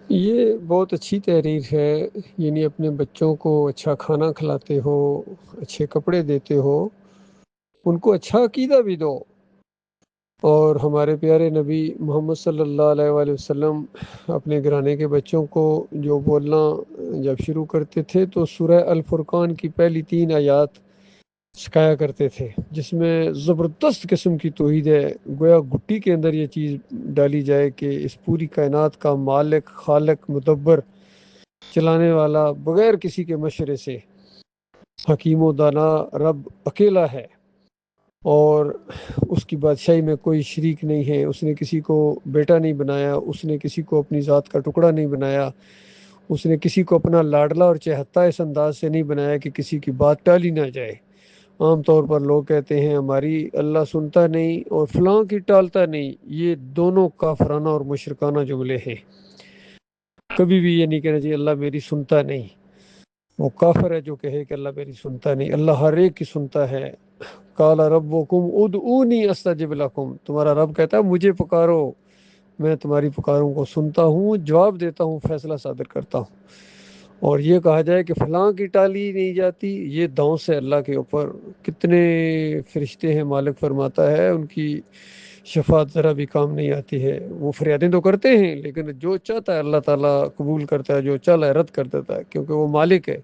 یہ بہت اچھی تحریر ہے، یعنی اپنے بچوں کو اچھا کھانا کھلاتے ہو، اچھے کپڑے دیتے ہو، ان کو اچھا عقیدہ بھی دو۔ اور ہمارے پیارے نبی محمد صلی اللہ علیہ وآلہ وسلم اپنے گھرانے کے بچوں کو جو بولنا جب شروع کرتے تھے تو سورہ الفرقان کی پہلی 3 آیات سکھایا کرتے تھے، جس میں زبردست قسم کی توحید ہے۔ گویا گٹی کے اندر یہ چیز ڈالی جائے کہ اس پوری کائنات کا مالک، خالق، مدبر، چلانے والا بغیر کسی کے مشورے سے حکیم و دانا رب اکیلا ہے، اور اس کی بادشاہی میں کوئی شریک نہیں ہے۔ اس نے کسی کو بیٹا نہیں بنایا، اس نے کسی کو اپنی ذات کا ٹکڑا نہیں بنایا، اس نے کسی کو اپنا لاڈلا اور چہتا اس انداز سے نہیں بنایا کہ کسی کی بات ٹالی نہ جائے۔ عام طور پر لوگ کہتے ہیں ہماری اللہ سنتا نہیں اور فلاں کی ٹالتا نہیں، یہ دونوں کافرانہ اور مشرکانہ جملے ہیں۔ کبھی بھی یہ نہیں کہنا چاہیے اللہ میری سنتا نہیں، وہ کافر ہے جو کہے کہ اللہ میری سنتا نہیں۔ اللہ ہر ایک کی سنتا ہے۔ قال ربکم ادعونی استجب لکم، تمہارا رب کہتا ہے مجھے پکارو، میں تمہاری پکاروں کو سنتا ہوں، جواب دیتا ہوں، فیصلہ صادر کرتا ہوں۔ اور یہ کہا جائے کہ فلاں کی ٹالی نہیں جاتی، یہ دھونس ہے اللہ کے اوپر۔ کتنے فرشتے ہیں، مالک فرماتا ہے ان کی شفاعت ذرا بھی کام نہیں آتی ہے۔ وہ فریادیں تو کرتے ہیں لیکن جو چاہتا ہے اللہ تعالیٰ قبول کرتا ہے، جو چاہتا ہے رد کر دیتا ہے، کیونکہ وہ مالک ہے۔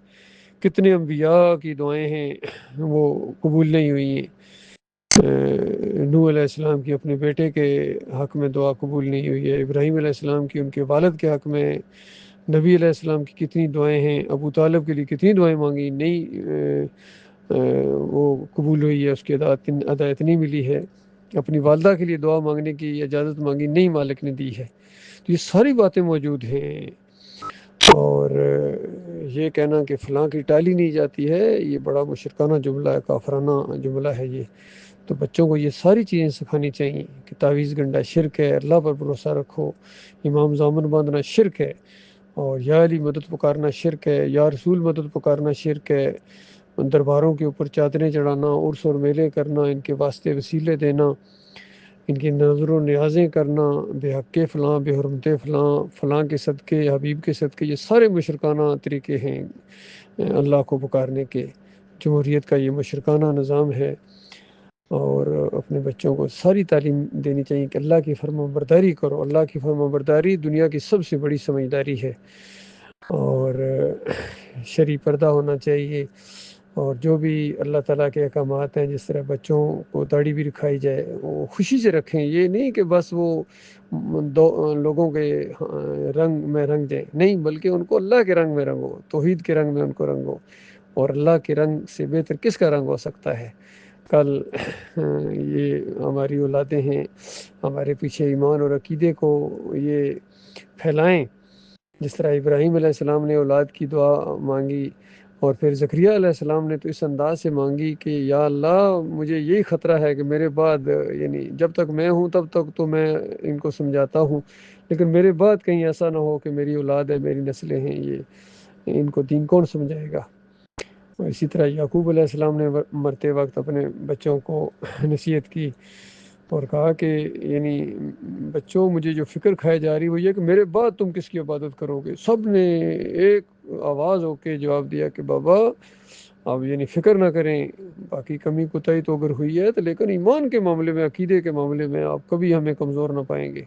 کتنے انبیاء کی دعائیں ہیں وہ قبول نہیں ہوئی ہیں۔ نوح علیہ السلام کی اپنے بیٹے کے حق میں دعا قبول نہیں ہوئی ہے، ابراہیم علیہ السلام کی ان کے والد کے حق میں، نبی علیہ السلام کی کتنی دعائیں ہیں، ابو طالب کے لیے کتنی دعائیں مانگی، نہیں وہ قبول ہوئی ہے، اس کی ہدایت نہیں ملی ہے۔ اپنی والدہ کے لیے دعا مانگنے کی اجازت مانگی، نہیں مالک نے دی ہے۔ تو یہ ساری باتیں موجود ہیں، اور یہ کہنا کہ فلاں کی ٹالی نہیں جاتی ہے، یہ بڑا مشرکانہ جملہ ہے، کافرانہ جملہ ہے یہ۔ تو بچوں کو یہ ساری چیزیں سکھانی چاہیے کہ تعویذ گنڈا شرک ہے، اللہ پر بھروسہ رکھو، امام زامن باندھنا شرک ہے، اور یا علی مدد پکارنا شرک ہے، یا رسول مدد پکارنا شرک ہے، درباروں کے اوپر چادریں چڑھانا، عرس اور میلے کرنا، ان کے واسطے وسیلے دینا، ان کی نظر و نیازیں کرنا، بے حق فلاں، بے حرمت فلاں، فلاں کے صدقے، حبیب کے صدقے، یہ سارے مشرکانہ طریقے ہیں اللہ کو پکارنے کے۔ جمہوریت کا یہ مشرکانہ نظام ہے، اور اپنے بچوں کو ساری تعلیم دینی چاہیے کہ اللہ کی فرما برداری کرو۔ اللہ کی فرما برداری دنیا کی سب سے بڑی سمجھداری ہے، اور شرعی پردہ ہونا چاہیے، اور جو بھی اللہ تعالیٰ کے احکامات ہیں، جس طرح بچوں کو داڑھی بھی رکھائی جائے وہ خوشی سے رکھیں، یہ نہیں کہ بس وہ لوگوں کے رنگ میں رنگ دیں، نہیں، بلکہ ان کو اللہ کے رنگ میں رنگو، توحید کے رنگ میں ان کو رنگو۔ اور اللہ کے رنگ سے بہتر کس کا رنگ ہو سکتا ہے؟ کل یہ ہماری اولادیں ہیں، ہمارے پیچھے ایمان اور عقیدے کو یہ پھیلائیں، جس طرح ابراہیم علیہ السلام نے اولاد کی دعا مانگی، اور پھر زکریا علیہ السلام نے تو اس انداز سے مانگی کہ یا اللہ مجھے یہی خطرہ ہے کہ میرے بعد، یعنی جب تک میں ہوں تب تک تو میں ان کو سمجھاتا ہوں، لیکن میرے بعد کہیں ایسا نہ ہو کہ میری اولاد ہے، میری نسلیں ہیں، یہ ان کو دین کون سمجھائے گا؟ اور اسی طرح یعقوب علیہ السلام نے مرتے وقت اپنے بچوں کو نصیحت کی اور کہا کہ یعنی بچوں مجھے جو فکر کھائے جا رہی وہ یہ کہ میرے بعد تم کس کی عبادت کرو گے؟ سب نے ایک آواز ہو کے جواب دیا کہ بابا آپ یعنی فکر نہ کریں، باقی کمی کوتاہی تو اگر ہوئی ہے تو، لیکن ایمان کے معاملے میں، عقیدے کے معاملے میں آپ کبھی ہمیں کمزور نہ پائیں گے۔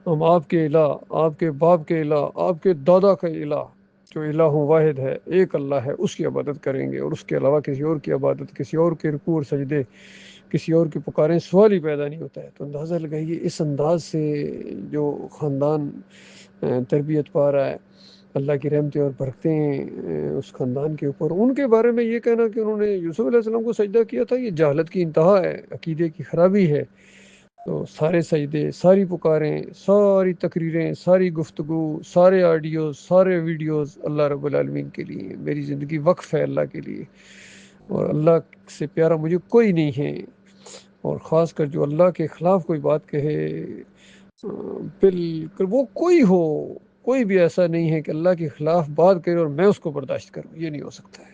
ہم آپ کے الہ، آپ کے باپ کے الہ، آپ کے دادا کا الہ، جو الہ واحد ہے، ایک اللہ ہے، اس کی عبادت کریں گے، اور اس کے علاوہ کسی اور کی عبادت، کسی اور کے رکوع اور سجدے، کسی اور کی پکاریں، سوال ہی پیدا نہیں ہوتا ہے۔ تو اندازہ لگائیے اس انداز سے جو خاندان تربیت پا رہا ہے، اللہ کی رحمتیں اور برکتیں اس خاندان کے اوپر۔ ان کے بارے میں یہ کہنا کہ انہوں نے یوسف علیہ السلام کو سجدہ کیا تھا، یہ جہالت کی انتہا ہے، عقیدے کی خرابی ہے۔ تو سارے سجدے، ساری پکاریں، ساری تقریریں، ساری گفتگو، سارے آڈیوز، سارے ویڈیوز اللہ رب العالمین کے لیے، میری زندگی وقف ہے اللہ کے لیے، اور اللہ سے پیارا مجھے کوئی نہیں ہے۔ اور خاص کر جو اللہ کے خلاف کوئی بات کہے، بالکل وہ کوئی ہو، کوئی بھی ایسا نہیں ہے کہ اللہ کے خلاف بات کرے اور میں اس کو برداشت کروں، یہ نہیں ہو سکتا ہے۔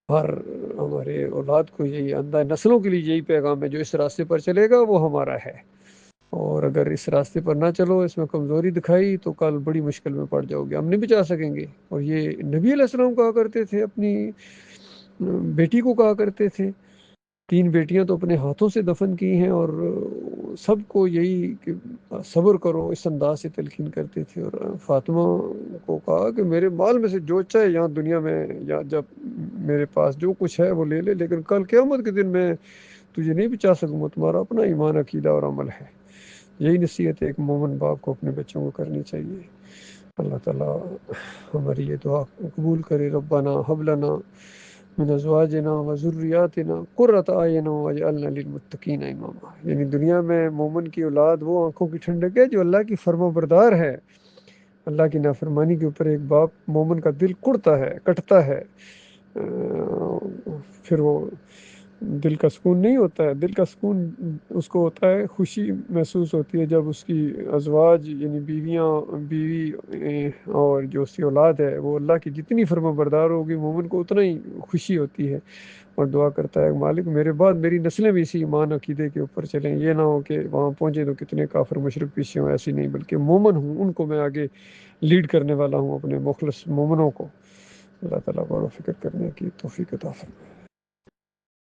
ہر ہمارے اولاد کو یہی آندہ نسلوں کے لیے یہی پیغام ہے، جو اس راستے پر چلے گا وہ ہمارا ہے، اور اگر اس راستے پر نہ چلو، اس میں کمزوری دکھائی تو کل بڑی مشکل میں پڑ جاؤ گے، ہم نہیں بچا سکیں گے۔ اور یہ نبی علیہ السلام کہا کرتے تھے، اپنی بیٹی کو کہا کرتے تھے، 3 بیٹیاں تو اپنے ہاتھوں سے دفن کی ہیں، اور سب کو یہی کہ صبر کرو اس انداز سے تلقین کرتے تھے۔ اور فاطمہ کو کہا کہ میرے مال میں سے جو چاہے یہاں دنیا میں یا جب میرے پاس جو کچھ ہے وہ لے لے، لیکن کل قیامت کے دن میں تجھے نہیں بچا سکوں گا، تمہارا اپنا ایمان، عقیدہ اور عمل ہے۔ یہی نصیحت ایک مومن باپ کو اپنے بچوں کو کرنی چاہیے۔ اللہ تعالیٰ ہماری یہ دعا قبول کرے۔ ربنا حب لنا من ازواجنا و ذریاتنا قرۃ اعین واجعلنا للمتقین اماما، یعنی دنیا میں مومن کی اولاد وہ آنکھوں کی ٹھنڈک ہے جو اللہ کی فرما بردار ہے۔ اللہ کی نافرمانی کے اوپر ایک باپ مومن کا دل کڑتا ہے، کٹتا ہے، پھر وہ دل کا سکون نہیں ہوتا ہے۔ دل کا سکون اس کو ہوتا ہے، خوشی محسوس ہوتی ہے جب اس کی ازواج یعنی بیوی اور جو اس کی اولاد ہے وہ اللہ کی جتنی فرما بردار ہوگی، مومن کو اتنا ہی خوشی ہوتی ہے، اور دعا کرتا ہے مالک میرے بعد میری نسلیں بھی اسی ایمان عقیدے کے اوپر چلیں، یہ نہ ہو کہ وہاں پہنچے تو کتنے کافر مشرک پیچھے ہوں، ایسی نہیں، بلکہ مومن ہوں، ان کو میں آگے لیڈ کرنے والا ہوں، اپنے مخلص مومنوں کو۔ اللہ تعالیٰ غور و فکر کرنے کی توفیق عطا فرمائے۔